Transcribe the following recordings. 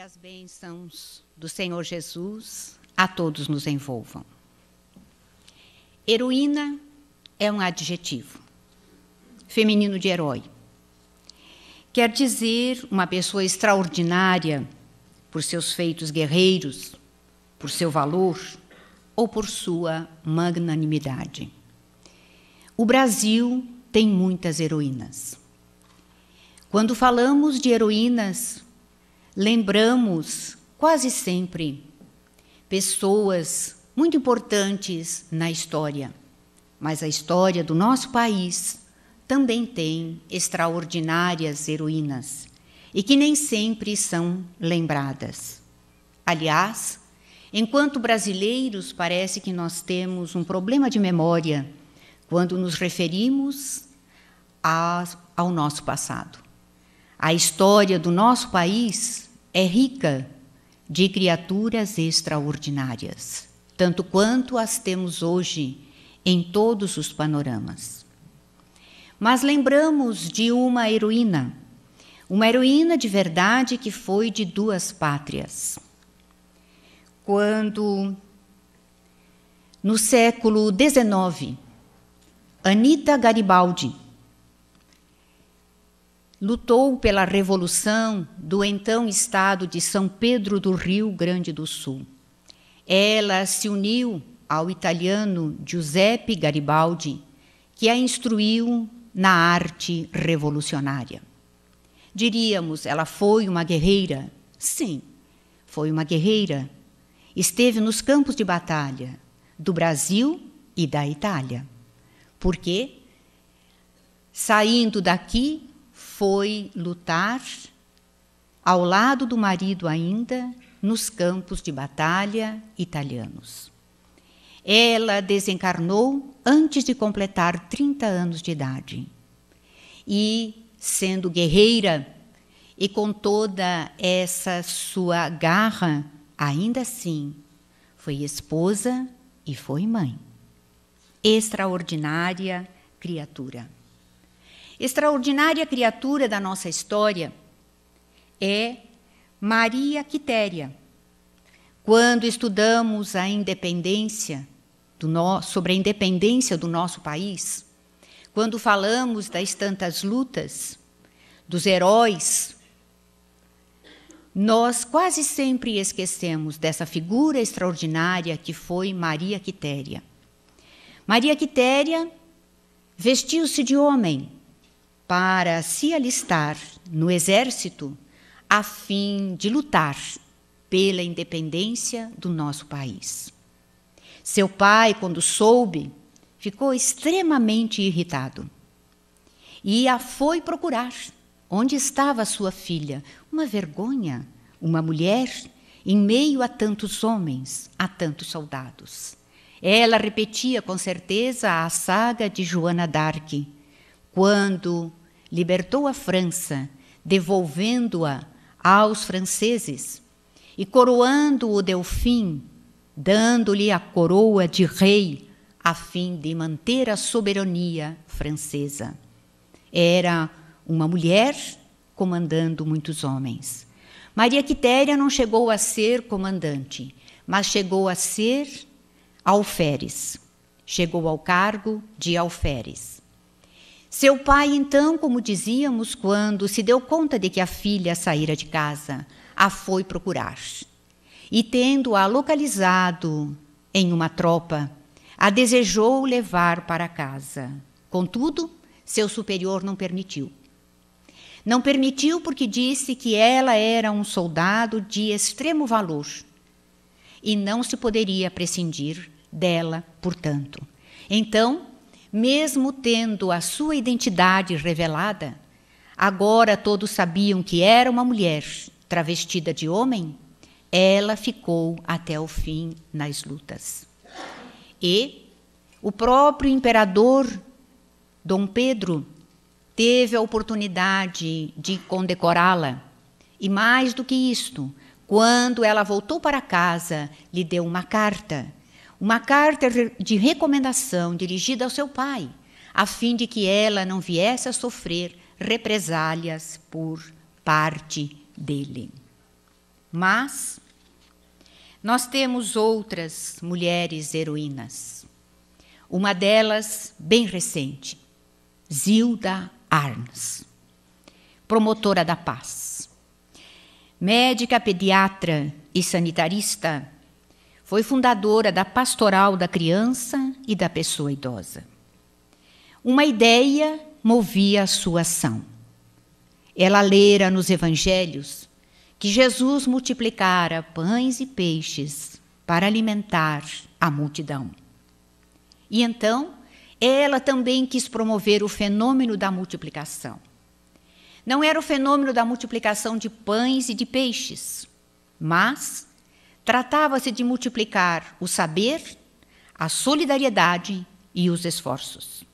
as bênçãos do Senhor Jesus a todos nos envolvam. Heroína é um adjetivo, feminino de herói. Quer dizer uma pessoa extraordinária por seus feitos guerreiros, por seu valor ou por sua magnanimidade. O Brasil tem muitas heroínas. Quando falamos de heroínas, lembramos quase sempre pessoas muito importantes na história, mas a história do nosso país também tem extraordinárias heroínas e que nem sempre são lembradas. Aliás, enquanto brasileiros, parece que nós temos um problema de memória quando nos referimos ao nosso passado. A história do nosso país é rica de criaturas extraordinárias, tanto quanto as temos hoje em todos os panoramas. Mas lembramos de uma heroína de verdade que foi de duas pátrias. Quando, no século XIX, Anita Garibaldi lutou pela revolução do então estado de São Pedro do Rio Grande do Sul. Ela se uniu ao italiano Giuseppe Garibaldi, que a instruiu na arte revolucionária. Diríamos, ela foi uma guerreira? Sim, foi uma guerreira. Esteve nos campos de batalha do Brasil e da Itália. Porque, saindo daqui, foi lutar ao lado do marido ainda nos campos de batalha italianos. Ela desencarnou antes de completar 30 anos de idade. E, sendo guerreira e com toda essa sua garra, ainda assim, foi esposa e foi mãe. Extraordinária criatura. Extraordinária criatura da nossa história é Maria Quitéria. Quando estudamos a independência sobre a independência do nosso país, quando falamos das tantas lutas, dos heróis, nós quase sempre esquecemos dessa figura extraordinária que foi Maria Quitéria. Maria Quitéria vestiu-se de homem para se alistar no exército a fim de lutar pela independência do nosso país. Seu pai, quando soube, ficou extremamente irritado e a foi procurar. Onde estava sua filha? Uma vergonha, uma mulher em meio a tantos homens, a tantos soldados. Ela repetia com certeza a saga de Joana d'Arc, quando libertou a França, devolvendo-a aos franceses e coroando o Delfim, dando-lhe a coroa de rei, a fim de manter a soberania francesa. Era uma mulher comandando muitos homens. Maria Quitéria não chegou a ser comandante, mas chegou a ser alferes. Chegou ao cargo de alferes. Seu pai, então, como dizíamos, quando se deu conta de que a filha saíra de casa, a foi procurar. E, tendo-a localizado em uma tropa, a desejou levar para casa. Contudo, seu superior não permitiu. Não permitiu porque disse que ela era um soldado de extremo valor e não se poderia prescindir dela, portanto. Então, mesmo tendo a sua identidade revelada, agora todos sabiam que era uma mulher travestida de homem, ela ficou até o fim nas lutas. E o próprio imperador Dom Pedro teve a oportunidade de condecorá-la. E mais do que isto, quando ela voltou para casa, lhe deu uma carta de recomendação dirigida ao seu pai, a fim de que ela não viesse a sofrer represálias por parte dele. Mas nós temos outras mulheres heroínas. Uma delas, bem recente, Zilda Arnes, promotora da paz. Médica, pediatra e sanitarista, foi fundadora da Pastoral da Criança e da Pessoa Idosa. Uma ideia movia a sua ação. Ela lera nos evangelhos que Jesus multiplicara pães e peixes para alimentar a multidão. E então, ela também quis promover o fenômeno da multiplicação. Não era o fenômeno da multiplicação de pães e de peixes, mas tratava-se de multiplicar o saber, a solidariedade e os esforços.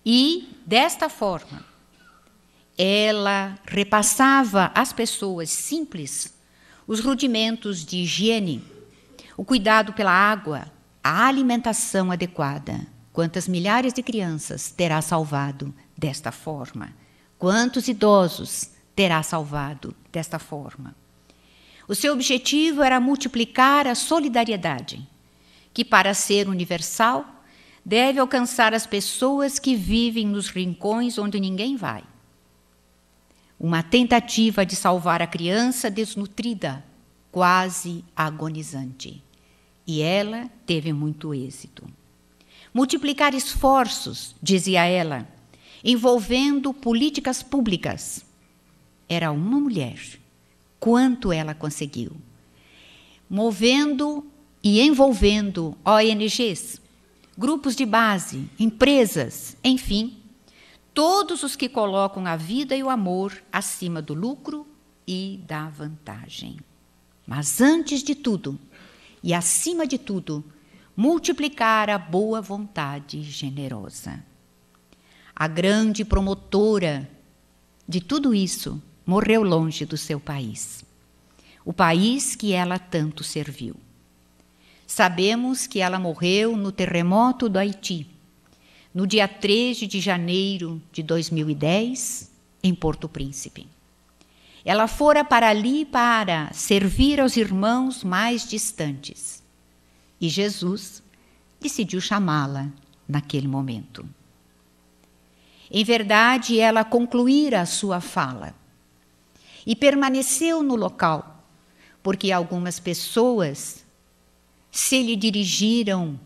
E, desta forma, ela repassava às pessoas simples os rudimentos de higiene, o cuidado pela água, a alimentação adequada. Quantas milhares de crianças terá salvado desta forma? Quantos idosos terá salvado desta forma? O seu objetivo era multiplicar a solidariedade, que, para ser universal, deve alcançar as pessoas que vivem nos rincões onde ninguém vai. Uma tentativa de salvar a criança desnutrida, quase agonizante. E ela teve muito êxito. Multiplicar esforços, dizia ela, envolvendo políticas públicas. Era uma mulher. Quanto ela conseguiu? Movendo e envolvendo ONGs, grupos de base, empresas, enfim, todos os que colocam a vida e o amor acima do lucro e da vantagem. Mas antes de tudo, e acima de tudo, multiplicar a boa vontade generosa. A grande promotora de tudo isso morreu longe do seu país, o país que ela tanto serviu. Sabemos que ela morreu no terremoto do Haiti, no dia 13 de janeiro de 2010, em Porto Príncipe. Ela fora para ali para servir aos irmãos mais distantes. E Jesus decidiu chamá-la naquele momento. Em verdade, ela concluíra a sua fala e permaneceu no local, porque algumas pessoas se lhe dirigiram,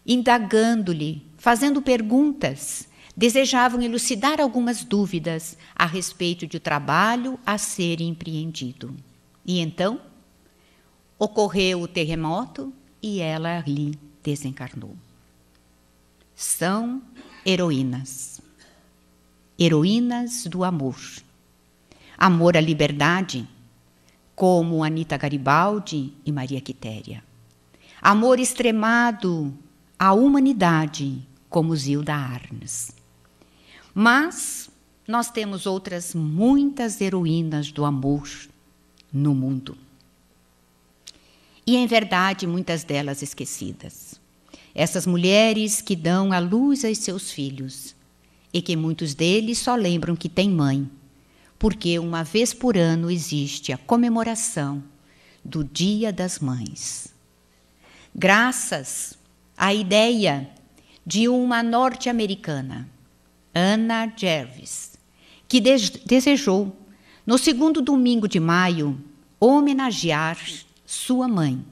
indagando-lhe, fazendo perguntas, desejavam elucidar algumas dúvidas a respeito do trabalho a ser empreendido. E então, ocorreu o terremoto e ela ali desencarnou. São heroínas. Heroínas do amor. Amor à liberdade, como Anita Garibaldi e Maria Quitéria. Amor extremado à humanidade, como Zilda Arnes. Mas nós temos outras muitas heroínas do amor no mundo. E, em verdade, muitas delas esquecidas. Essas mulheres que dão a luz aos seus filhos e que muitos deles só lembram que têm mãe, porque uma vez por ano existe a comemoração do Dia das Mães. Graças à ideia de uma norte-americana, Anna Jarvis, que desejou, no segundo domingo de maio, homenagear sua mãe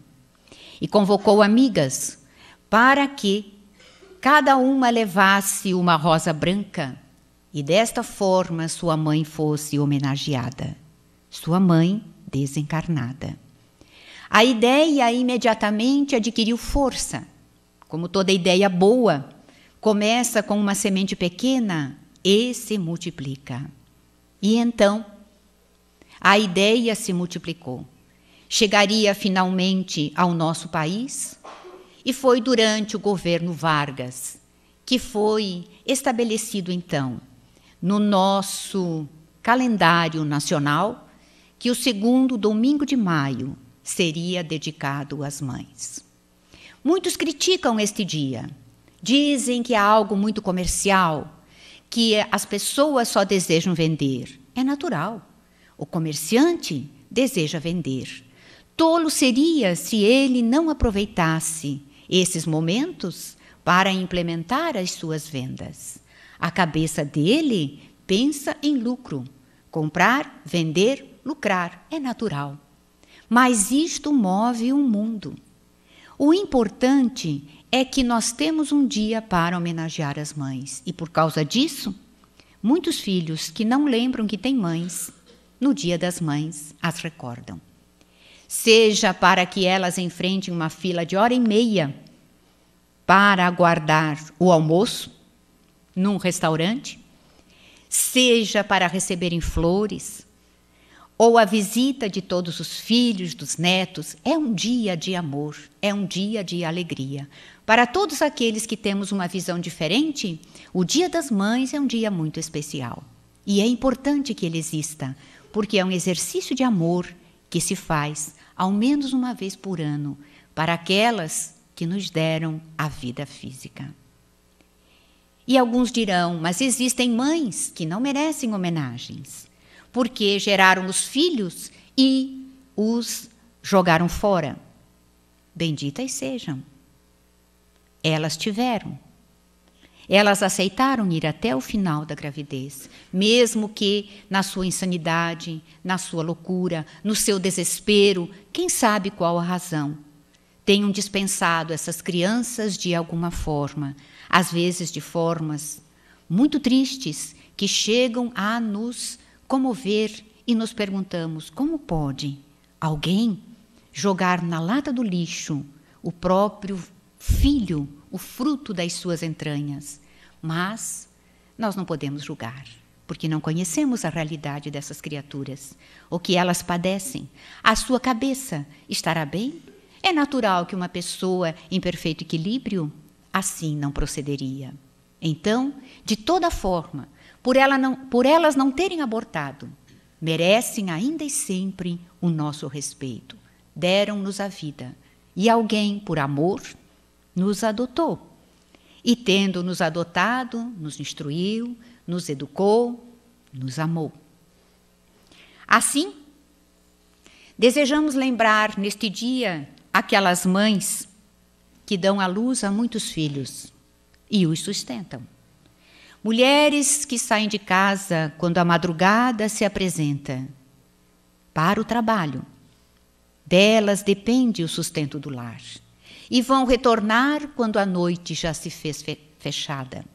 e convocou amigas para que cada uma levasse uma rosa branca e desta forma sua mãe fosse homenageada, sua mãe desencarnada. A ideia imediatamente adquiriu força. Como toda ideia boa, começa com uma semente pequena e se multiplica. E então, a ideia se multiplicou. Chegaria finalmente ao nosso país e foi durante o governo Vargas que foi estabelecido então no nosso calendário nacional que o segundo domingo de maio seria dedicado às mães. Muitos criticam este dia, dizem que é algo muito comercial, que as pessoas só desejam vender. É natural. O comerciante deseja vender. Tolo seria se ele não aproveitasse esses momentos para implementar as suas vendas. A cabeça dele pensa em lucro. Comprar, vender, lucrar é natural. Mas isto move o mundo. O importante é que nós temos um dia para homenagear as mães. E por causa disso, muitos filhos que não lembram que têm mães, no Dia das Mães, as recordam. Seja para que elas enfrentem uma fila de 1h30 para aguardar o almoço num restaurante, seja para receberem flores, ou a visita de todos os filhos, dos netos, é um dia de amor, é um dia de alegria. Para todos aqueles que temos uma visão diferente, o Dia das Mães é um dia muito especial. E é importante que ele exista, porque é um exercício de amor que se faz ao menos uma vez por ano para aquelas que nos deram a vida física. E alguns dirão, mas existem mães que não merecem homenagens, porque geraram os filhos e os jogaram fora. Benditas sejam. Elas tiveram. Elas aceitaram ir até o final da gravidez, mesmo que na sua insanidade, na sua loucura, no seu desespero, quem sabe qual a razão, tenham dispensado essas crianças de alguma forma, às vezes de formas muito tristes, que chegam a nos comover e nos perguntamos como pode alguém jogar na lata do lixo o próprio filho, o fruto das suas entranhas. Mas nós não podemos julgar, porque não conhecemos a realidade dessas criaturas, o que elas padecem. A sua cabeça estará bem? É natural que uma pessoa em perfeito equilíbrio assim não procederia. Então, de toda forma, por elas não terem abortado, merecem ainda e sempre o nosso respeito. Deram-nos a vida e alguém, por amor, nos adotou. E tendo nos adotado, nos instruiu, nos educou, nos amou. Assim, desejamos lembrar neste dia aquelas mães que dão à luz a muitos filhos e os sustentam. Mulheres que saem de casa quando a madrugada se apresenta para o trabalho. Delas depende o sustento do lar. E vão retornar quando a noite já se fez fechada.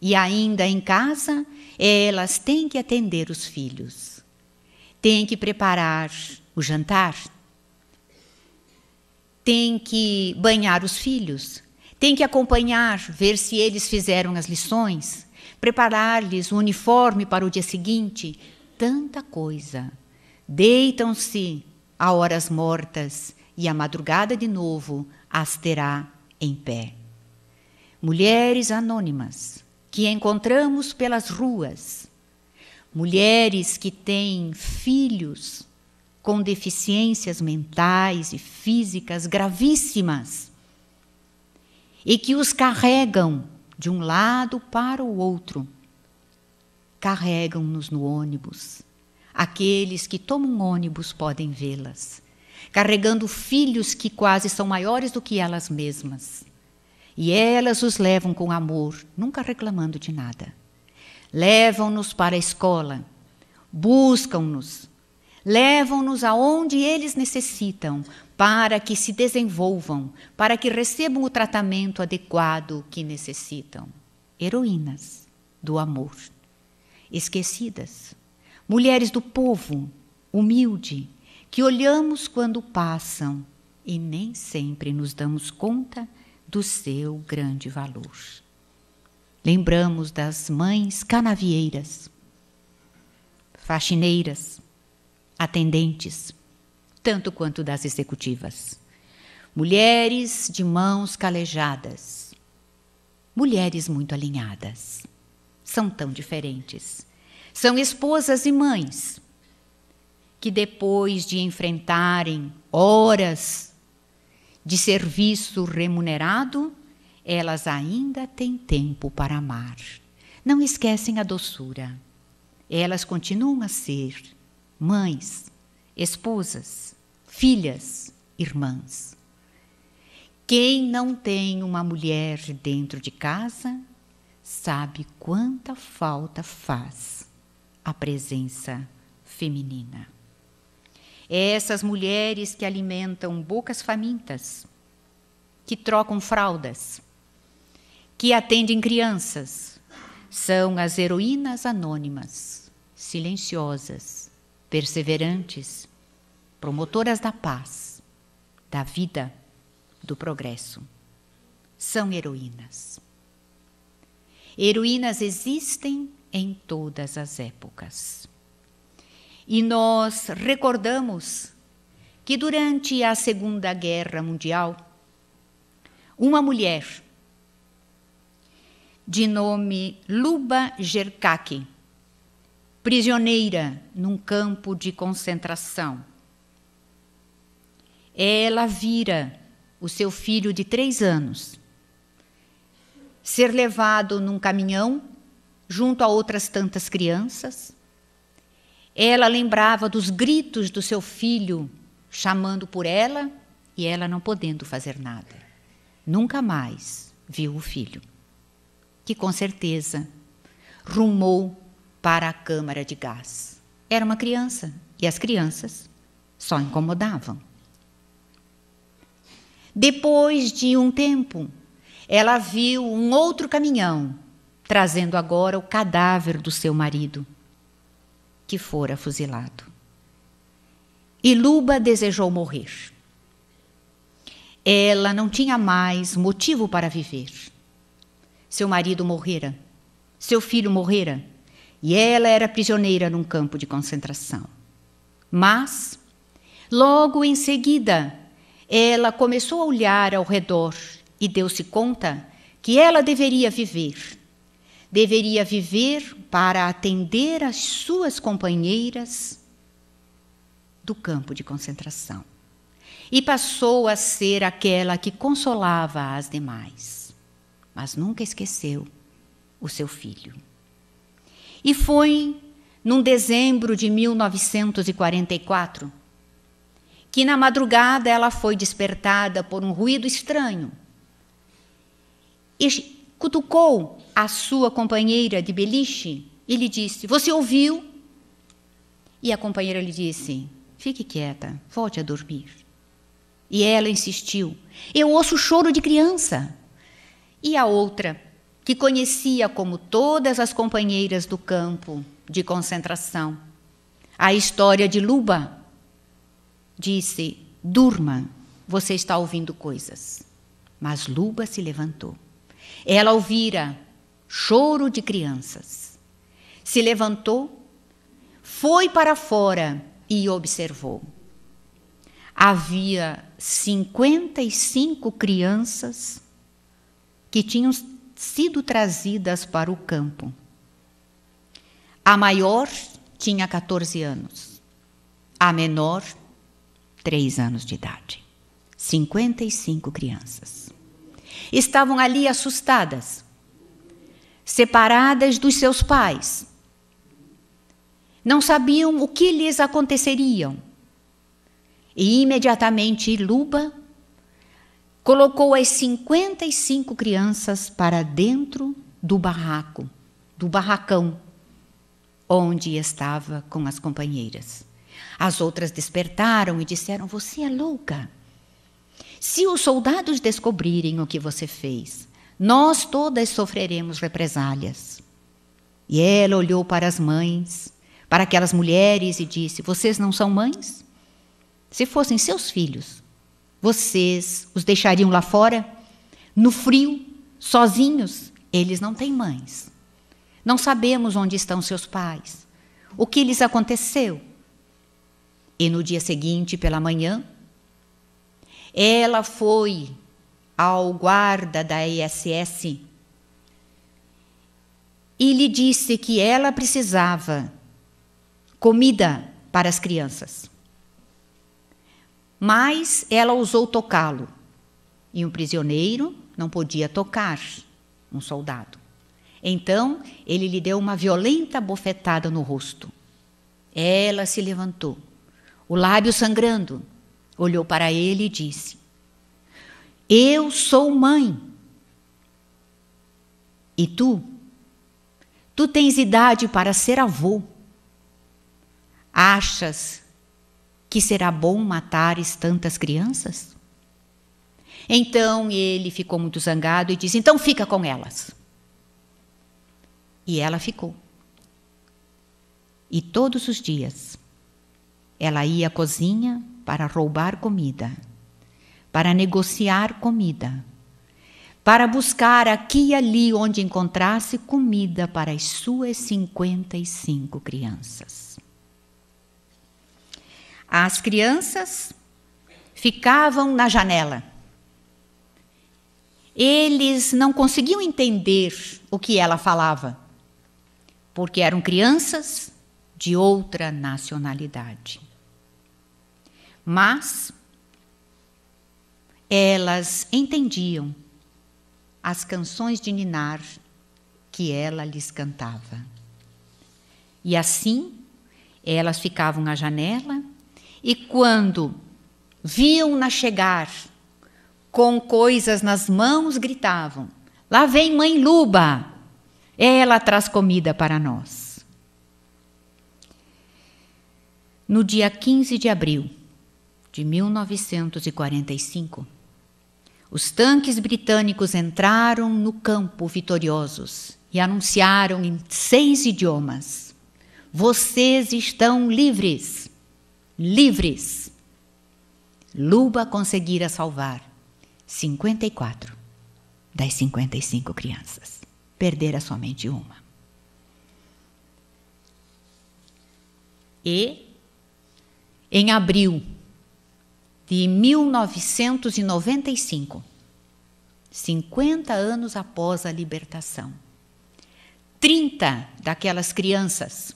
E ainda em casa, elas têm que atender os filhos. Têm que preparar o jantar. Têm que banhar os filhos. Têm que acompanhar, ver se eles fizeram as lições, preparar-lhes o uniforme para o dia seguinte. Tanta coisa. Deitam-se a horas mortas e a madrugada de novo as terá em pé. Mulheres anônimas que encontramos pelas ruas, mulheres que têm filhos com deficiências mentais e físicas gravíssimas e que os carregam de um lado para o outro, carregam-nos no ônibus. Aqueles que tomam ônibus podem vê-las, carregando filhos que quase são maiores do que elas mesmas. E elas os levam com amor, nunca reclamando de nada. Levam-nos para a escola, buscam-nos, levam-nos aonde eles necessitam para que se desenvolvam, para que recebam o tratamento adequado que necessitam. Heroínas do amor, esquecidas, mulheres do povo, humilde, que olhamos quando passam e nem sempre nos damos conta do seu grande valor. Lembramos das mães canavieiras, faxineiras, atendentes, tanto quanto das executivas. Mulheres de mãos calejadas, mulheres muito alinhadas. São tão diferentes. São esposas e mães que depois de enfrentarem horas de serviço remunerado, elas ainda têm tempo para amar. Não esquecem a doçura. Elas continuam a ser mães esposas, filhas, irmãs. Quem não tem uma mulher dentro de casa sabe quanta falta faz a presença feminina. Essas mulheres que alimentam bocas famintas, que trocam fraldas, que atendem crianças, são as heroínas anônimas, silenciosas, perseverantes, promotoras da paz, da vida, do progresso. São heroínas. Heroínas existem em todas as épocas. E nós recordamos que durante a Segunda Guerra Mundial, uma mulher de nome Luba Jerkaki, prisioneira num campo de concentração, ela vira o seu filho de 3 anos ser levado num caminhão junto a outras tantas crianças. Ela lembrava dos gritos do seu filho chamando por ela e ela não podendo fazer nada. Nunca mais viu o filho, que com certeza rumou para a câmara de gás. Era uma criança e as crianças só incomodavam. Depois de um tempo, ela viu um outro caminhão trazendo agora o cadáver do seu marido, que fora fuzilado. E Luba desejou morrer. Ela não tinha mais motivo para viver. Seu marido morrera, seu filho morrera, e ela era prisioneira num campo de concentração. Mas, logo em seguida, ela começou a olhar ao redor e deu-se conta que ela deveria viver. Deveria viver para atender as suas companheiras do campo de concentração. E passou a ser aquela que consolava as demais, mas nunca esqueceu o seu filho. E foi num dezembro de 1944 que na madrugada ela foi despertada por um ruído estranho e cutucou a sua companheira de beliche e lhe disse: "Você ouviu?" E a companheira lhe disse: "Fique quieta, volte a dormir." E ela insistiu: "Eu ouço o choro de criança." E a outra, que conhecia como todas as companheiras do campo de concentração a história de Luba, disse: "Durma, você está ouvindo coisas." Mas Luba se levantou. Ela ouvira choro de crianças. Se levantou, foi para fora e observou. Havia 55 crianças que tinham sido trazidas para o campo. A maior tinha 14 anos, a menor 3 anos de idade. 55 crianças. Estavam ali assustadas, separadas dos seus pais. Não sabiam o que lhes aconteceria. E imediatamente Luba colocou as 55 crianças para dentro do barraco, do barracão, onde estava com as companheiras. As outras despertaram e disseram: "Você é louca. Se os soldados descobrirem o que você fez, nós todas sofreremos represálias." E ela olhou para as mães, para aquelas mulheres e disse: "Vocês não são mães? Se fossem seus filhos, vocês os deixariam lá fora, no frio, sozinhos? Eles não têm mães. Não sabemos onde estão seus pais, o que lhes aconteceu." E no dia seguinte, pela manhã, ela foi ao guarda da ISS e lhe disse que ela precisava comida para as crianças. Mas ela ousou tocá-lo, e um prisioneiro não podia tocar um soldado. Então, ele lhe deu uma violenta bofetada no rosto. Ela se levantou, o lábio sangrando, olhou para ele e disse: eu sou mãe. E tu? Tu tens idade para ser avô. Achas que será bom matares tantas crianças? Então ele ficou muito zangado e disse: então fica com elas. E ela ficou. E todos os dias ela ia à cozinha para roubar comida, para negociar comida, para buscar aqui e ali onde encontrasse comida para as suas 55 crianças. As crianças ficavam na janela. Eles não conseguiam entender o que ela falava, porque eram crianças de outra nacionalidade. Mas elas entendiam as canções de ninar que ela lhes cantava. E assim, elas ficavam na janela e quando viam-na chegar com coisas nas mãos, gritavam: lá vem mãe Luba, ela traz comida para nós. No dia 15 de abril de 1945, os tanques britânicos entraram no campo vitoriosos e anunciaram em 6 idiomas: vocês estão livres, livres. Luba conseguira salvar 54 das 55 crianças. Perdera somente uma. E, em abril de 1995, 50 anos após a libertação, 30 daquelas crianças,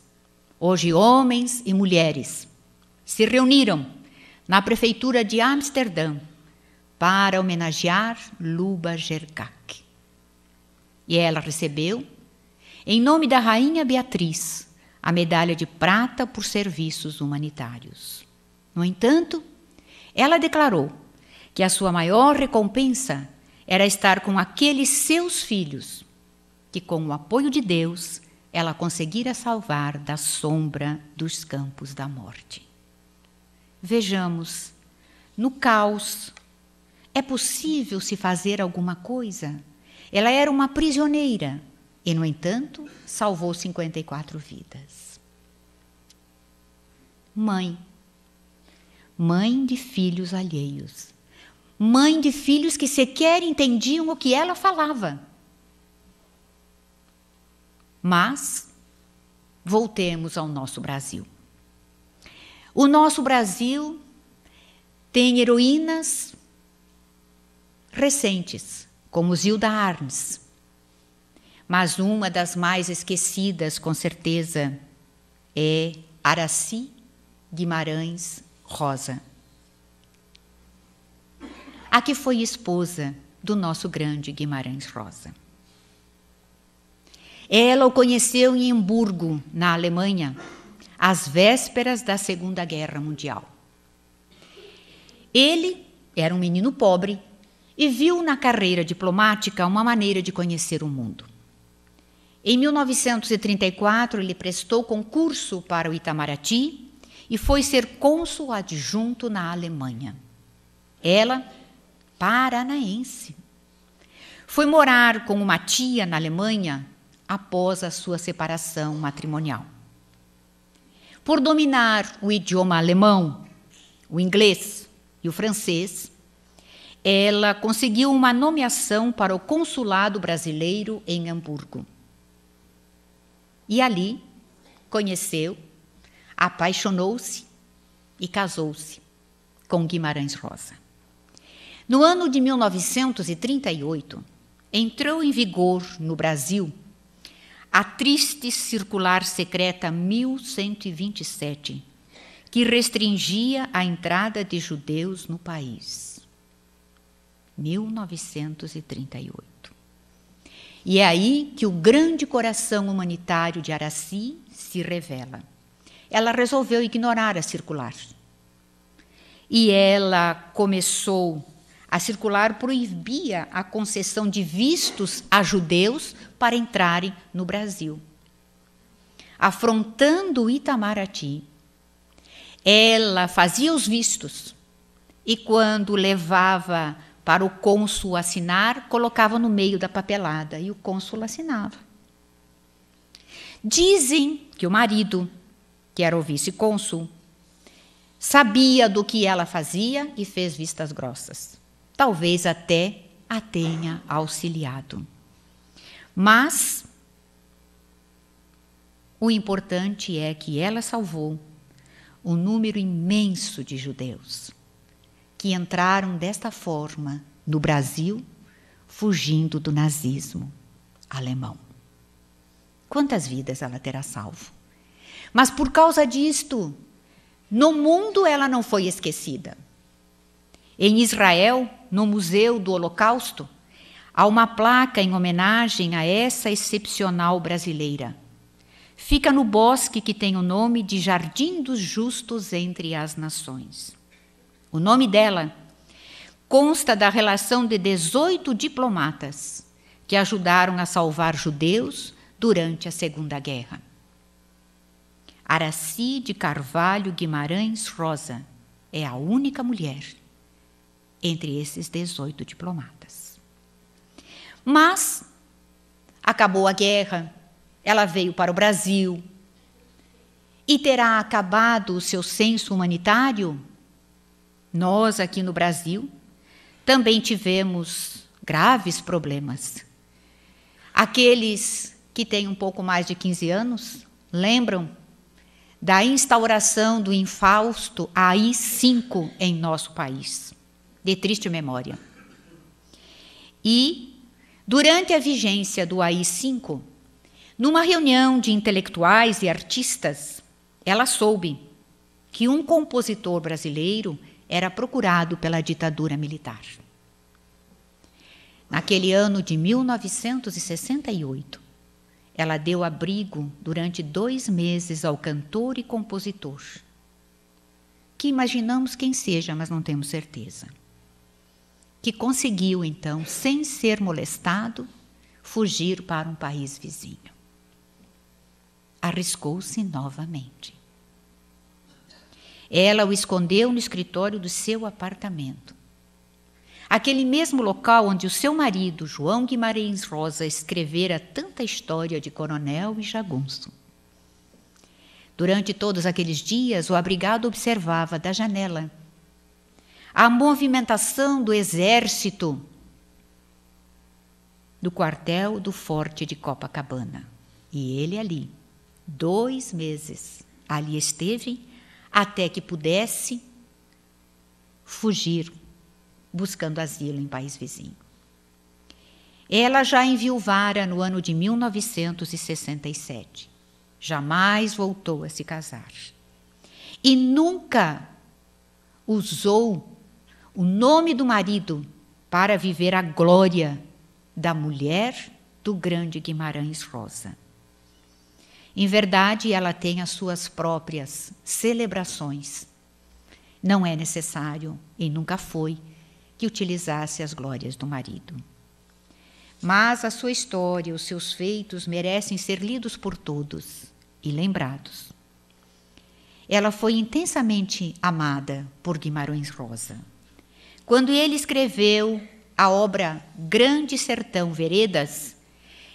hoje homens e mulheres, se reuniram na prefeitura de Amsterdã para homenagear Luba Gercach. E ela recebeu, em nome da Rainha Beatriz, a medalha de prata por serviços humanitários. No entanto, ela declarou que a sua maior recompensa era estar com aqueles seus filhos, que com o apoio de Deus, ela conseguira salvar da sombra dos campos da morte. Vejamos, no caos, é possível se fazer alguma coisa? Ela era uma prisioneira e, no entanto, salvou 54 vidas. Mãe de filhos alheios, mãe de filhos que sequer entendiam o que ela falava. Mas voltemos ao nosso Brasil. O nosso Brasil tem heroínas recentes, como Zilda Arnes, mas uma das mais esquecidas, com certeza, é Aracy Guimarães Rosa, a que foi esposa do nosso grande Guimarães Rosa. Ela o conheceu em Hamburgo, na Alemanha, às vésperas da Segunda Guerra Mundial. Ele era um menino pobre e viu na carreira diplomática uma maneira de conhecer o mundo. Em 1934, ele prestou concurso para o Itamaraty e foi ser cônsul adjunto na Alemanha. Ela, paranaense, foi morar com uma tia na Alemanha após a sua separação matrimonial. Por dominar o idioma alemão, o inglês e o francês, ela conseguiu uma nomeação para o consulado brasileiro em Hamburgo. E ali conheceu, apaixonou-se e casou-se com Guimarães Rosa. No ano de 1938, entrou em vigor no Brasil a triste circular secreta 1127, que restringia a entrada de judeus no país. 1938. E é aí que o grande coração humanitário de Aracy se revela. Ela resolveu ignorar a circular e ela começou a circular, proibia a concessão de vistos a judeus para entrarem no Brasil. Afrontando o Itamaraty, ela fazia os vistos e, quando levava para o cônsul assinar, colocava no meio da papelada e o cônsul assinava. Dizem que o marido, que era o vice-cônsul, sabia do que ela fazia e fez vistas grossas. Talvez até a tenha auxiliado. Mas o importante é que ela salvou um número imenso de judeus que entraram desta forma no Brasil, fugindo do nazismo alemão. Quantas vidas ela terá salvo? Mas por causa disto, no mundo ela não foi esquecida. Em Israel, no Museu do Holocausto, há uma placa em homenagem a essa excepcional brasileira. Fica no bosque que tem o nome de Jardim dos Justos entre as Nações. O nome dela consta da relação de 18 diplomatas que ajudaram a salvar judeus durante a Segunda Guerra. Araci de Carvalho Guimarães Rosa é a única mulher entre esses 18 diplomatas. Mas acabou a guerra, ela veio para o Brasil e terá acabado o seu senso humanitário? Nós, aqui no Brasil, também tivemos graves problemas. Aqueles que têm um pouco mais de 15 anos lembram da instauração do infausto AI-5 em nosso país, de triste memória. E, durante a vigência do AI-5, numa reunião de intelectuais e artistas, ela soube que um compositor brasileiro era procurado pela ditadura militar. Naquele ano de 1968, ela deu abrigo durante 2 meses ao cantor e compositor, que imaginamos quem seja, mas não temos certeza, que conseguiu, então, sem ser molestado, fugir para um país vizinho. Arriscou-se novamente. Ela o escondeu no escritório do seu apartamento. Aquele mesmo local onde o seu marido, João Guimarães Rosa, escrevera tanta história de coronel e jagunço. Durante todos aqueles dias, o abrigado observava da janela a movimentação do exército do quartel do Forte de Copacabana. E ele ali, 2 meses, ali esteve até que pudesse fugir, buscando asilo em país vizinho. Ela já enviuvara no ano de 1967. Jamais voltou a se casar. E nunca usou o nome do marido para viver a glória da mulher do grande Guimarães Rosa. Em verdade, ela tem as suas próprias celebrações. Não é necessário, e nunca foi, que utilizasse as glórias do marido. Mas a sua história, os seus feitos merecem ser lidos por todos e lembrados. Ela foi intensamente amada por Guimarães Rosa. Quando ele escreveu a obra Grande Sertão Veredas,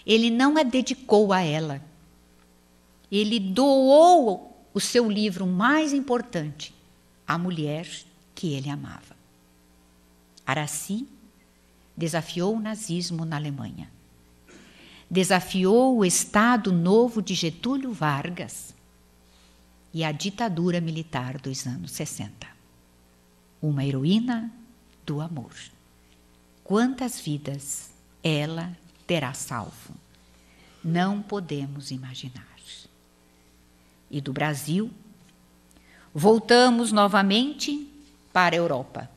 ele não a dedicou a ela. Ele doou o seu livro mais importante à mulher que ele amava. Araci desafiou o nazismo na Alemanha. Desafiou o Estado Novo de Getúlio Vargas e a ditadura militar dos anos 60. Uma heroína do amor. Quantas vidas ela terá salvo? Não podemos imaginar. E do Brasil, voltamos novamente para a Europa.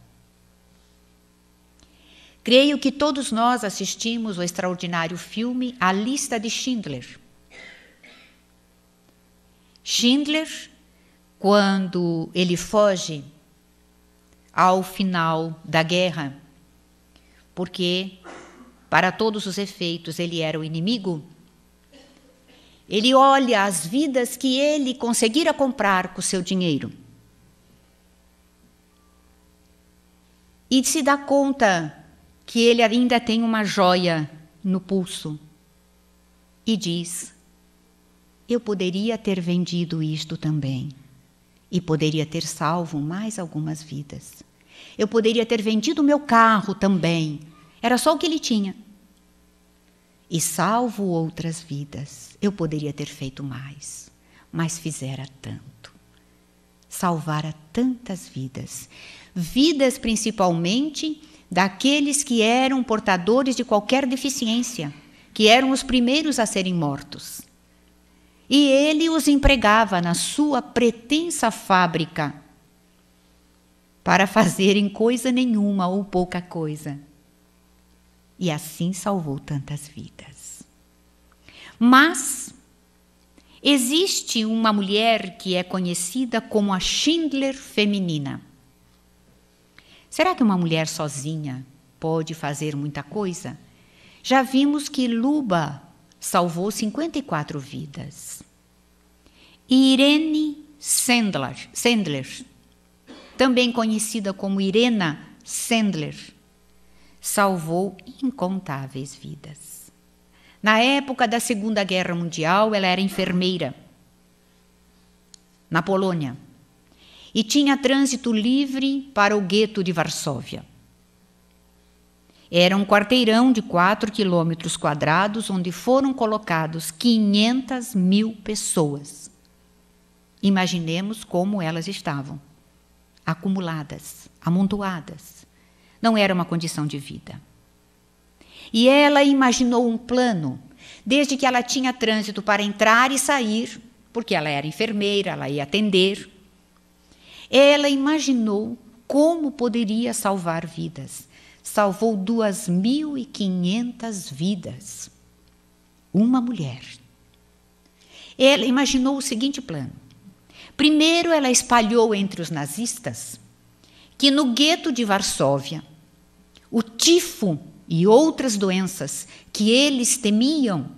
Creio que todos nós assistimos ao extraordinário filme A Lista de Schindler. Schindler, quando ele foge ao final da guerra, porque, para todos os efeitos, ele era o inimigo. Ele olha as vidas que ele conseguira comprar com o seu dinheiro e se dá conta que ele ainda tem uma joia no pulso e diz: eu poderia ter vendido isto também e poderia ter salvo mais algumas vidas. Eu poderia ter vendido o meu carro também, era só o que ele tinha, e salvo outras vidas. Eu poderia ter feito mais, mas fizera tanto, salvara tantas vidas, vidas principalmente daqueles que eram portadores de qualquer deficiência, que eram os primeiros a serem mortos. E ele os empregava na sua pretensa fábrica para fazerem coisa nenhuma ou pouca coisa. E assim salvou tantas vidas. Mas existe uma mulher que é conhecida como a Schindler feminina. Será que uma mulher sozinha pode fazer muita coisa? Já vimos que Luba salvou 54 vidas. Irene Sendler, também conhecida como Irena Sendler, salvou incontáveis vidas. Na época da Segunda Guerra Mundial, ela era enfermeira na Polônia e tinha trânsito livre para o gueto de Varsóvia. Era um quarteirão de 4 quilômetros quadrados, onde foram colocados 500.000 pessoas. Imaginemos como elas estavam, acumuladas, amontoadas. Não era uma condição de vida. E ela imaginou um plano, desde que ela tinha trânsito para entrar e sair, porque ela era enfermeira, ela ia atender. Ela imaginou como poderia salvar vidas. Salvou 2.500 vidas. Uma mulher. Ela imaginou o seguinte plano. Primeiro, ela espalhou entre os nazistas que no gueto de Varsóvia, o tifo e outras doenças que eles temiam,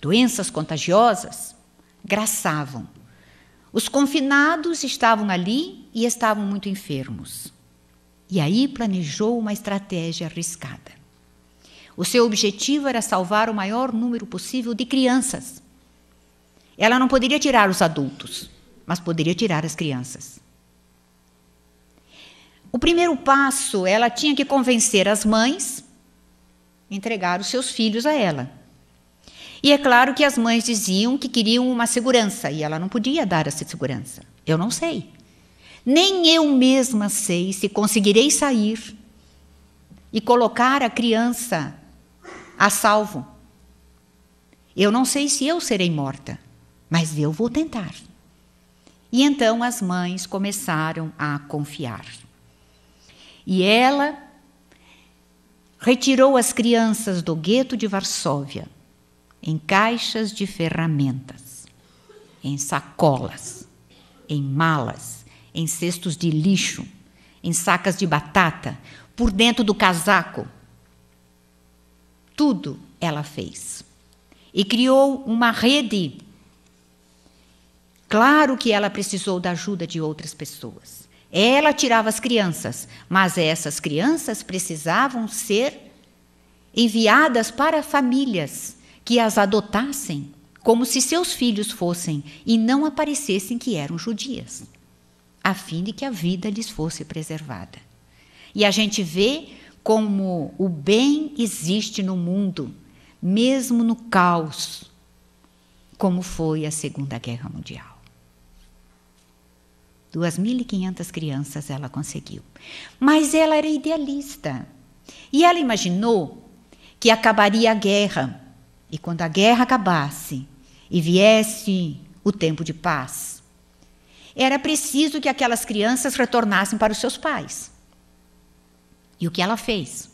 doenças contagiosas, graçavam. Os confinados estavam ali e estavam muito enfermos. E aí planejou uma estratégia arriscada. O seu objetivo era salvar o maior número possível de crianças. Ela não poderia tirar os adultos, mas poderia tirar as crianças. O primeiro passo, ela tinha que convencer as mães a entregar os seus filhos a ela. E é claro que as mães diziam que queriam uma segurança, e ela não podia dar essa segurança. Eu não sei. Nem eu mesma sei se conseguirei sair e colocar a criança a salvo. Eu não sei se eu serei morta, mas eu vou tentar. E então as mães começaram a confiar. E ela retirou as crianças do gueto de Varsóvia em caixas de ferramentas, em sacolas, em malas, em cestos de lixo, em sacas de batata, por dentro do casaco. Tudo ela fez. E criou uma rede. Claro que ela precisou da ajuda de outras pessoas. Ela tirava as crianças, mas essas crianças precisavam ser enviadas para famílias que as adotassem, como se seus filhos fossem, e não aparecessem que eram judias, a fim de que a vida lhes fosse preservada. E a gente vê como o bem existe no mundo, mesmo no caos, como foi a Segunda Guerra Mundial. 2.500 crianças ela conseguiu. Mas ela era idealista. E ela imaginou que acabaria a guerra. E quando a guerra acabasse e viesse o tempo de paz, era preciso que aquelas crianças retornassem para os seus pais. E o que ela fez?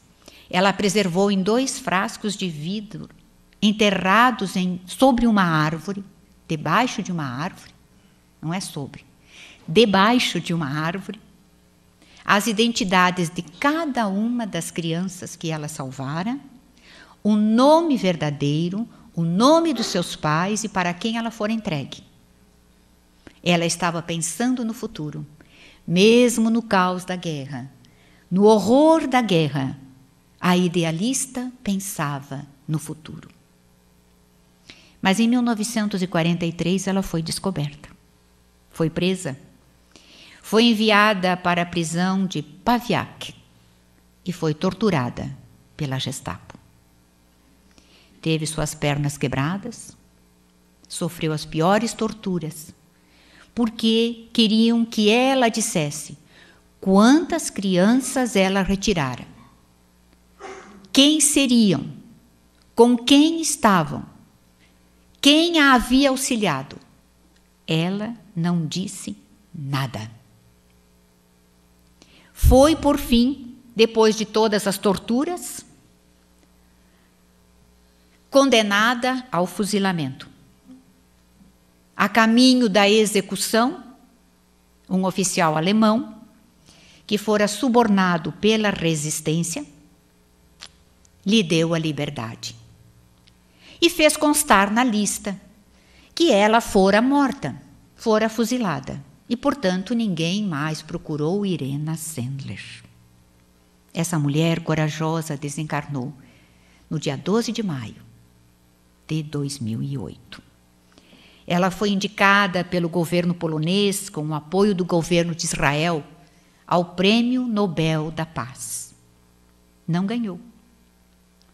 Ela preservou em 2 frascos de vidro, enterrados sobre uma árvore, debaixo de uma árvore, não é sobre, debaixo de uma árvore, as identidades de cada uma das crianças que ela salvara, o nome verdadeiro, o nome dos seus pais e para quem ela fora entregue. Ela estava pensando no futuro, mesmo no caos da guerra, no horror da guerra. A idealista pensava no futuro. Mas em 1943 ela foi descoberta, foi presa, foi enviada para a prisão de Paviak e foi torturada pela Gestapo. Teve suas pernas quebradas, sofreu as piores torturas, porque queriam que ela dissesse quantas crianças ela retirara, quem seriam, com quem estavam, quem a havia auxiliado. Ela não disse nada. Foi, por fim, depois de todas as torturas, condenada ao fuzilamento. A caminho da execução, um oficial alemão, que fora subornado pela resistência, lhe deu a liberdade. E fez constar na lista que ela fora morta, fora fuzilada. E, portanto, ninguém mais procurou Irena Sendler. Essa mulher corajosa desencarnou no dia 12 de maio de 2008. Ela foi indicada pelo governo polonês, com o apoio do governo de Israel, ao Prêmio Nobel da Paz. Não ganhou.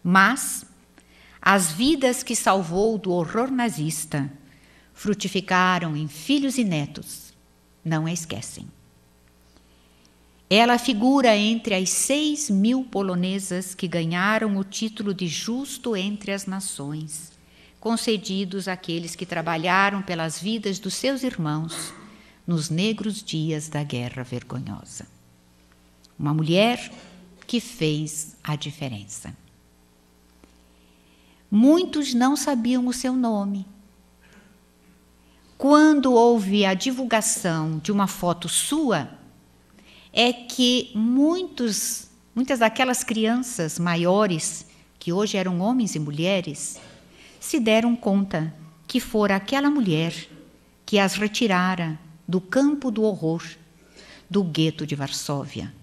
Mas as vidas que salvou do horror nazista frutificaram em filhos e netos, não a esquecem. Ela figura entre as 6.000 polonesas que ganharam o título de Justo entre as Nações, concedidos àqueles que trabalharam pelas vidas dos seus irmãos nos negros dias da Guerra Vergonhosa. Uma mulher que fez a diferença. Muitos não sabiam o seu nome. Quando houve a divulgação de uma foto sua, é que muitas daquelas crianças maiores, que hoje eram homens e mulheres, se deram conta que fora aquela mulher que as retirara do campo do horror, do gueto de Varsóvia,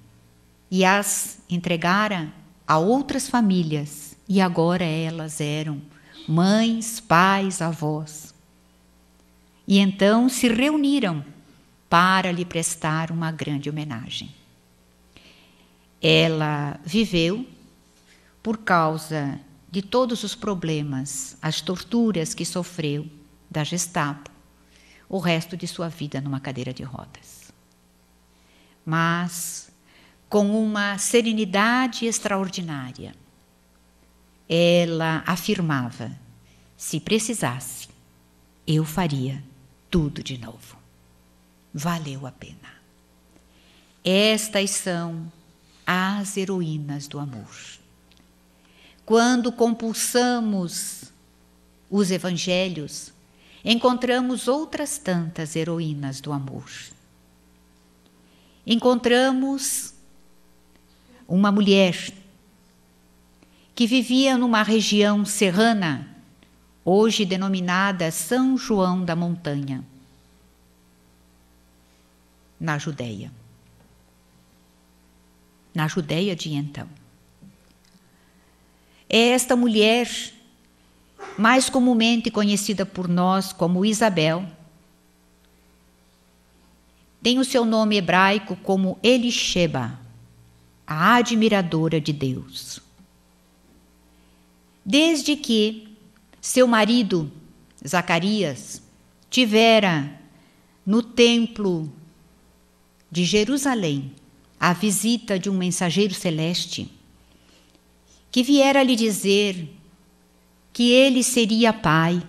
e as entregara a outras famílias, e agora elas eram mães, pais, avós. E então se reuniram para lhe prestar uma grande homenagem. Ela viveu, por causa de todos os problemas, as torturas que sofreu da Gestapo, o resto de sua vida numa cadeira de rodas. Mas, com uma serenidade extraordinária, ela afirmava: se precisasse, eu faria tudo de novo. Valeu a pena. Estas são as heroínas do amor. Quando compulsamos os evangelhos, encontramos outras tantas heroínas do amor. Encontramos uma mulher que vivia numa região serrana, hoje denominada São João da Montanha, na Judéia de então. É esta mulher, mais comumente conhecida por nós como Isabel, tem o seu nome hebraico como Elisheba, a admiradora de Deus. Desde que seu marido, Zacarias, tivera no templo de Jerusalém a visita de um mensageiro celeste, que viera lhe dizer que ele seria pai,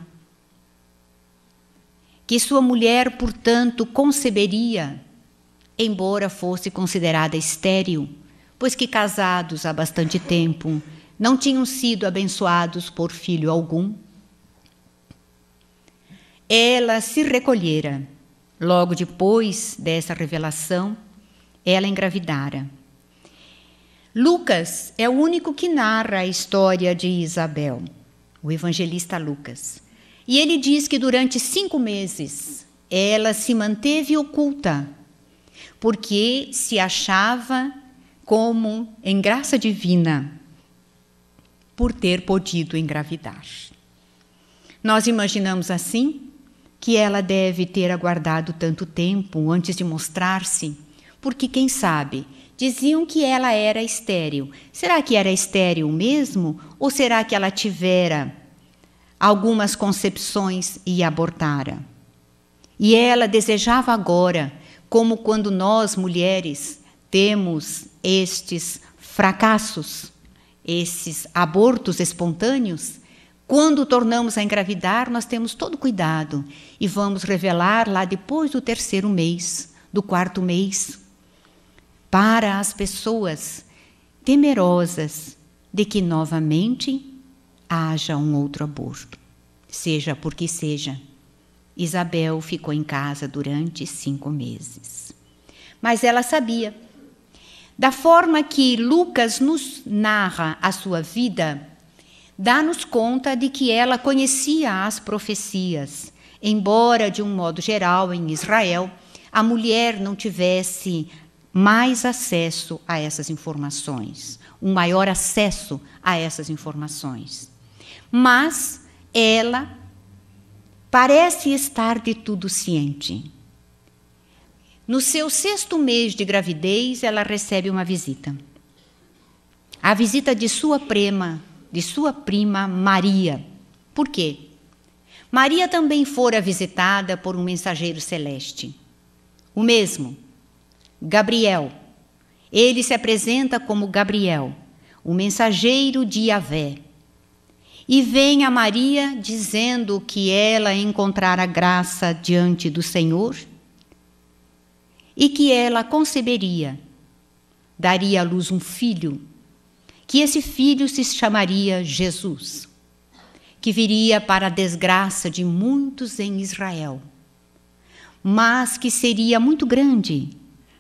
que sua mulher, portanto, conceberia, embora fosse considerada estéril, pois que casados há bastante tempo não tinham sido abençoados por filho algum. Ela se recolhera logo depois dessa revelação ela engravidara. Lucas é o único que narra a história de Isabel, o evangelista Lucas. E ele diz que durante 5 meses ela se manteve oculta, porque se achava como em graça divina por ter podido engravidar. Nós imaginamos assim que ela deve ter aguardado tanto tempo antes de mostrar-se, porque quem sabe, diziam que ela era estéril. Será que era estéril mesmo? Ou será que ela tivera algumas concepções e abortara? E ela desejava agora, como quando nós, mulheres, temos estes fracassos, esses abortos espontâneos, quando tornamos a engravidar, nós temos todo cuidado e vamos revelar lá depois do 3º mês, do 4º mês, para as pessoas temerosas de que novamente haja um outro aborto, seja por que seja. Isabel ficou em casa durante 5 meses. Mas ela sabia. Da forma que Lucas nos narra a sua vida, dá-nos conta de que ela conhecia as profecias, embora, de um modo geral, em Israel, a mulher não tivesse mais acesso a essas informações, um maior acesso a essas informações. Mas ela parece estar de tudo ciente. No seu 6º mês de gravidez, ela recebe uma visita. A visita de sua prima Maria. Por quê? Maria também fora visitada por um mensageiro celeste. O mesmo, Gabriel. Ele se apresenta como Gabriel, o mensageiro de Yahvé. E vem a Maria dizendo que ela encontrara graça diante do Senhor e que ela conceberia, daria à luz um filho, que esse filho se chamaria Jesus, que viria para a desgraça de muitos em Israel, mas que seria muito grande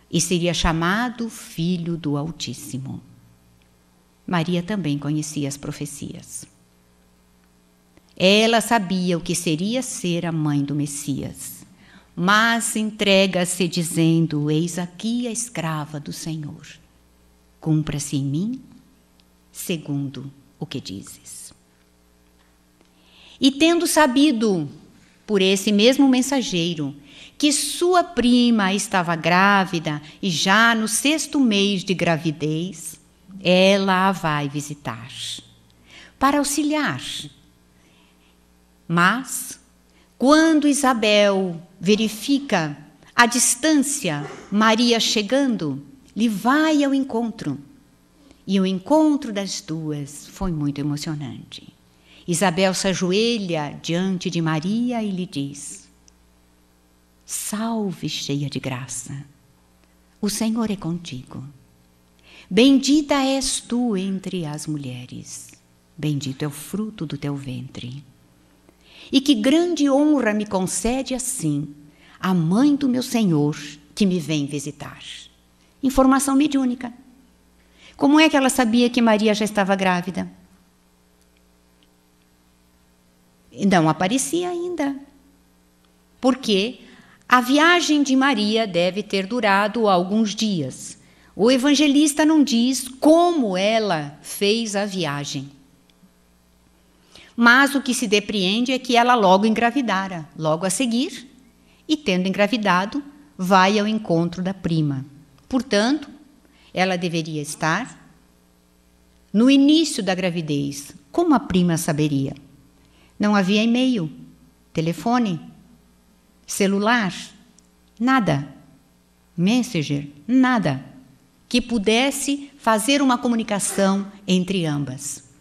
e seria chamado Filho do Altíssimo. Maria também conhecia as profecias. Ela sabia o que seria ser a mãe do Messias, mas entrega-se dizendo: eis aqui a escrava do Senhor. Cumpra-se em mim segundo o que dizes. E tendo sabido, por esse mesmo mensageiro, que sua prima estava grávida e já no 6º mês de gravidez, ela a vai visitar para auxiliar. Mas, quando Isabel verifica a distância, Maria chegando, lhe vai ao encontro. E o encontro das duas foi muito emocionante. Isabel se ajoelha diante de Maria e lhe diz: salve, cheia de graça, o Senhor é contigo. Bendita és tu entre as mulheres, bendito é o fruto do teu ventre. E que grande honra me concede assim a mãe do meu Senhor que me vem visitar. Informação mediúnica. Como é que ela sabia que Maria já estava grávida? Não aparecia ainda. Porque a viagem de Maria deve ter durado alguns dias. O evangelista não diz como ela fez a viagem. Mas o que se depreende é que ela logo engravidara, logo a seguir, e tendo engravidado, vai ao encontro da prima. Portanto, ela deveria estar no início da gravidez. Como a prima saberia? Não havia e-mail, telefone, celular, nada. Messenger, nada. Que pudesse fazer uma comunicação entre ambas.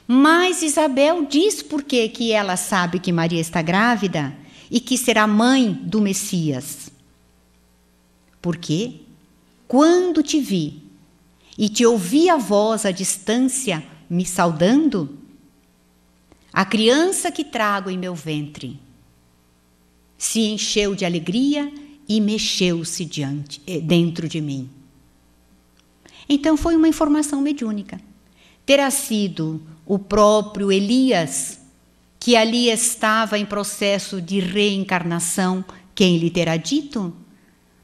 Mas Isabel diz por que ela sabe que Maria está grávida e que será mãe do Messias. Porque quando te vi e te ouvi a voz à distância me saudando, a criança que trago em meu ventre se encheu de alegria e mexeu-se dentro de mim. Então foi uma informação mediúnica. Terá sido o próprio Elias, que ali estava em processo de reencarnação, quem lhe terá dito?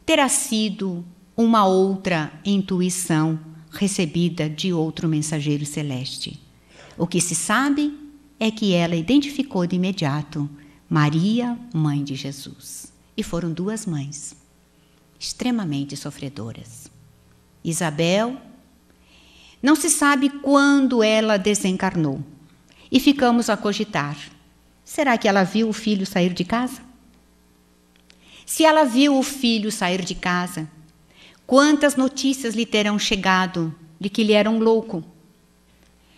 Terá sido uma outra intuição recebida de outro mensageiro celeste. O que se sabe é que ela identificou de imediato Maria, mãe de Jesus. E foram duas mães, extremamente sofredoras. Isabel, não se sabe quando ela desencarnou. E ficamos a cogitar. Será que ela viu o filho sair de casa? Se ela viu o filho sair de casa, quantas notícias lhe terão chegado de que ele era um louco,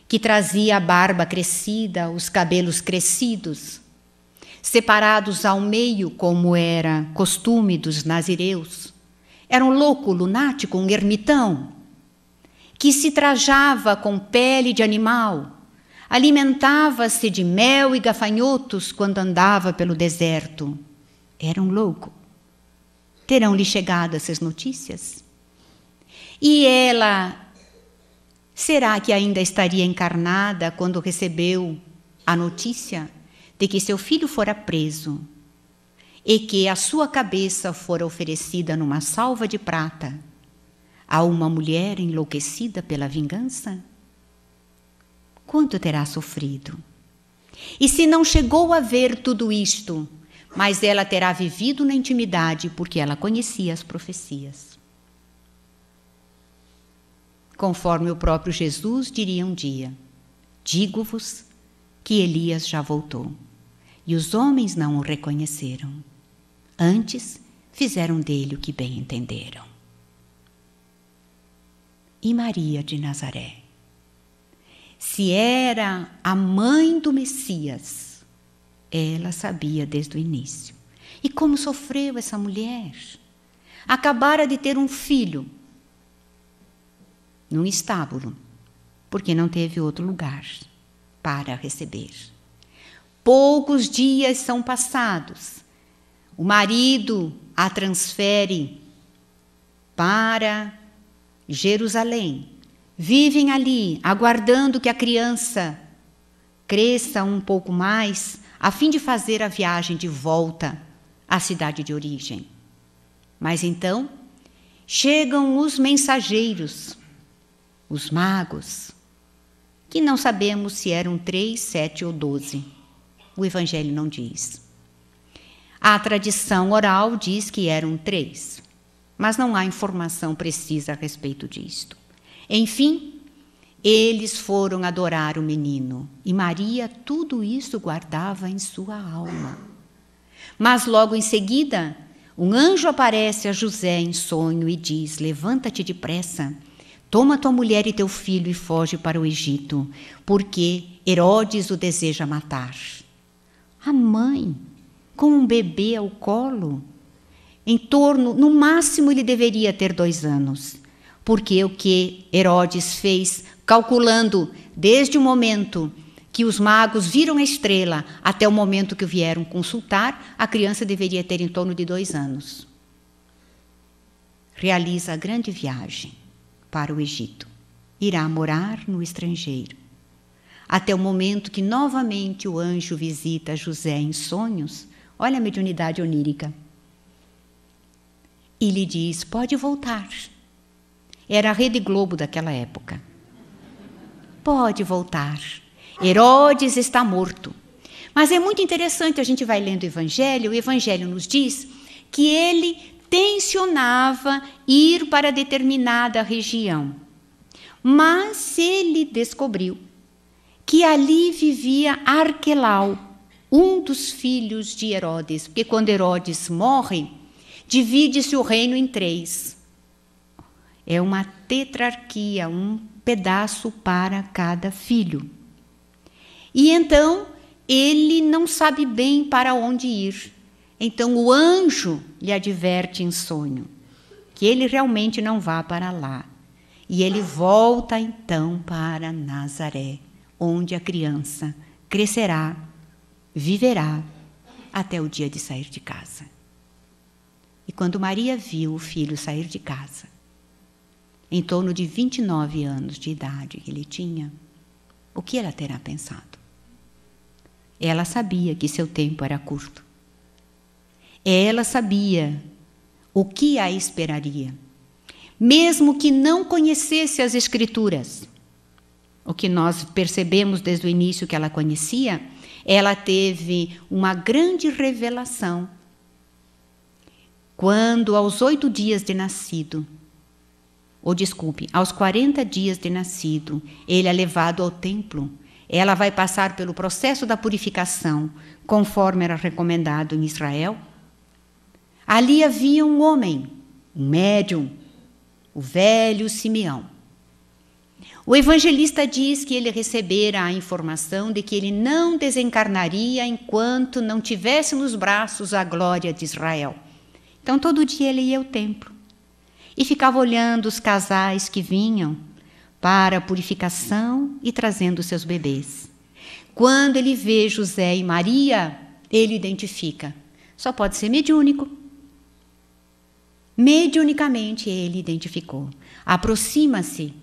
que trazia a barba crescida, os cabelos crescidos, separados ao meio, como era costume dos nazireus. Era um louco, lunático, um ermitão, que se trajava com pele de animal, alimentava-se de mel e gafanhotos quando andava pelo deserto. Era um louco. Terão-lhe chegado essas notícias? E ela, será que ainda estaria encarnada quando recebeu a notícia de que seu filho fora preso e que a sua cabeça fora oferecida numa salva de prata a uma mulher enlouquecida pela vingança? Quanto terá sofrido? E se não chegou a ver tudo isto, mas ela terá vivido na intimidade porque ela conhecia as profecias. Conforme o próprio Jesus diria um dia: digo-vos que Elias já voltou, e os homens não o reconheceram. Antes, fizeram dele o que bem entenderam. E Maria de Nazaré? Se era a mãe do Messias, ela sabia desde o início. E como sofreu essa mulher? Acabara de ter um filho num estábulo, porque não teve outro lugar para receber. Poucos dias são passados. O marido a transfere para Jerusalém. Vivem ali, aguardando que a criança cresça um pouco mais, a fim de fazer a viagem de volta à cidade de origem. Mas então chegam os mensageiros, os magos, que não sabemos se eram 3, 7 ou 12. O Evangelho não diz. A tradição oral diz que eram 3, mas não há informação precisa a respeito disto. Enfim, eles foram adorar o menino, e Maria tudo isso guardava em sua alma. Mas logo em seguida, um anjo aparece a José em sonho e diz: levanta-te depressa, toma tua mulher e teu filho e foge para o Egito, porque Herodes o deseja matar. A mãe, com um bebê ao colo, no máximo ele deveria ter 2 anos, porque o que Herodes fez, calculando desde o momento que os magos viram a estrela até o momento que vieram consultar, a criança deveria ter em torno de 2 anos. Realiza a grande viagem para o Egito. Irá morar no estrangeiro. Até o momento que novamente o anjo visita José em sonhos. Olha a mediunidade onírica. E lhe diz: pode voltar. Era a Rede Globo daquela época. Pode voltar. Herodes está morto. Mas é muito interessante, a gente vai lendo o Evangelho nos diz que ele tensionava ir para determinada região. Mas ele descobriu que ali vivia Arquelau, um dos filhos de Herodes, porque quando Herodes morre, divide-se o reino em 3. É uma tetrarquia, um pedaço para cada filho. E então, ele não sabe bem para onde ir. Então, o anjo lhe adverte em sonho que ele realmente não vá para lá. E ele volta, então, para Nazaré, onde a criança crescerá, viverá, até o dia de sair de casa. E quando Maria viu o filho sair de casa, em torno de 29 anos de idade que ele tinha, o que ela terá pensado? Ela sabia que seu tempo era curto. Ela sabia o que a esperaria, mesmo que não conhecesse as Escrituras. O que nós percebemos desde o início que ela conhecia, ela teve uma grande revelação quando, aos 8 dias de nascido, aos 40 dias de nascido, ele é levado ao templo. Ela vai passar pelo processo da purificação, conforme era recomendado em Israel. Ali havia um homem, um médium, o velho Simeão. O evangelista diz que ele recebera a informação de que ele não desencarnaria enquanto não tivesse nos braços a glória de Israel. Então, todo dia ele ia ao templo e ficava olhando os casais que vinham para a purificação e trazendo seus bebês. Quando ele vê José e Maria, ele identifica. Só pode ser mediúnico. Mediunicamente ele identificou. Aproxima-se,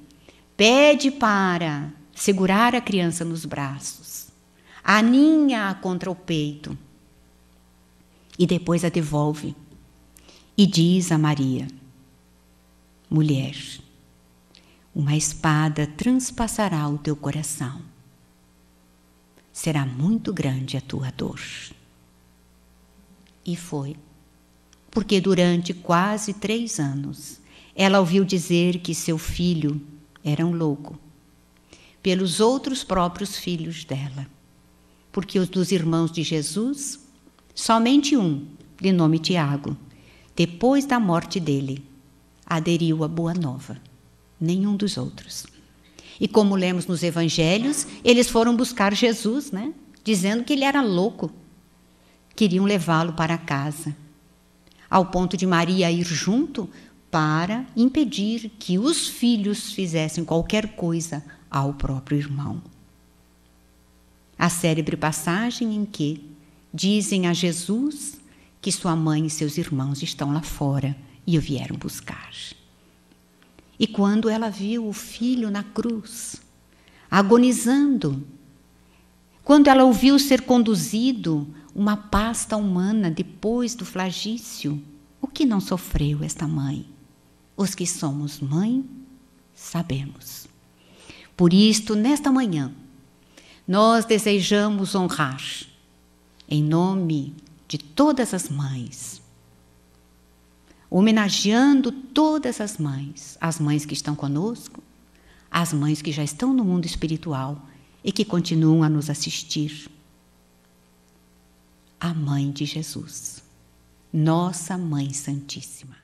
pede para segurar a criança nos braços, aninha-a contra o peito e depois a devolve. E diz a Maria: mulher, uma espada transpassará o teu coração. Será muito grande a tua dor. E foi, porque durante quase 3 anos ela ouviu dizer que seu filho era um louco, pelos outros próprios filhos dela, porque os dos irmãos de Jesus, somente um, de nome Tiago, depois da morte dele, aderiu à boa nova, nenhum dos outros. E como lemos nos evangelhos, eles foram buscar Jesus, né? Dizendo que ele era louco. Queriam levá-lo para casa, ao ponto de Maria ir junto para impedir que os filhos fizessem qualquer coisa ao próprio irmão. A célebre passagem em que dizem a Jesus que sua mãe e seus irmãos estão lá fora e o vieram buscar. E quando ela viu o filho na cruz, agonizando, quando ela o viu ser conduzido uma pasta humana depois do flagício, o que não sofreu esta mãe? Os que somos mãe, sabemos. Por isto, nesta manhã, nós desejamos honrar, em nome de todas as mães, homenageando todas as mães que estão conosco, as mães que já estão no mundo espiritual e que continuam a nos assistir. A Mãe de Jesus, nossa Mãe Santíssima.